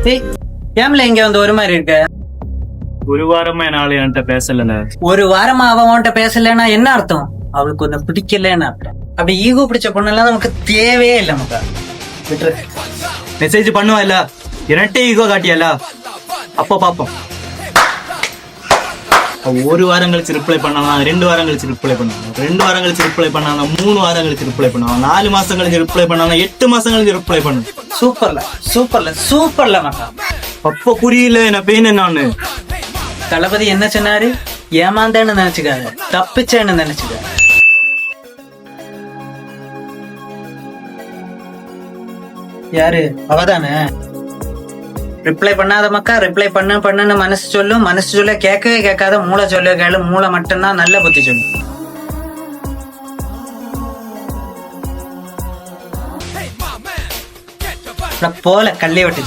ஏய், ஏம்ல இங்க வந்து ஒரு மாதிரி இருக்க? ஒரு வாரமா என்னால என்கிட்ட பேசலண்ணே. ஒரு வாரமா அவன் உன்கிட்ட பேசலன்னா என்ன அர்த்தம்? அவளுக்கு கொஞ்சம் பிடிக்கலன்னு அர்த்தம். அப்படி ஈகோ பிடிச்ச பொண்ணெல்லாம் நமக்கு தேவையே இல்லை மக்கா. விட்டுரு. மெசேஜ் பண்ணுவா இல்ல, என்கிட்ட ஈகோ காட்டியல, அப்ப பாப்போம். ஒரு வாரம் கழிச்சு ரிப்ளை பண்ணானா, 2 வாரம் கழிச்சு ரிப்ளை பண்ணானா, 2 வாரம் கழிச்சு ரிப்ளை பண்ணானா, 3 வாரம் கழிச்சு ரிப்ளை பண்ணானா, 4 மாசம் கழிச்சு ரிப்ளை பண்ணானா, 8 மாசம் கழிச்சு ரிப்ளை பண்ணு. சூப்பர்ல சூப்பர்ல சூப்பர்ல மக்கா. அப்ப புரியல என்ன பெயின் என்னான்னு. தளபதி என்ன சொன்னாரு? ஏமாந்தேன்னு நினைச்சுக்காத, தப்பிச்சேன்னு நினைச்சுக்க. யாரு? அவதானே. ரிப்ளை பண்ணாத மக்கா. ரிப்ளை பண்ணுன்னு மனசு சொல்லும். மனசு சொல்ல கேட்கவே கேட்காத. மூளை சொல்ல கேளு. மூளை மட்டும்தான் நல்ல புத்தி சொல்லும். போல கள்ளி வெட்டி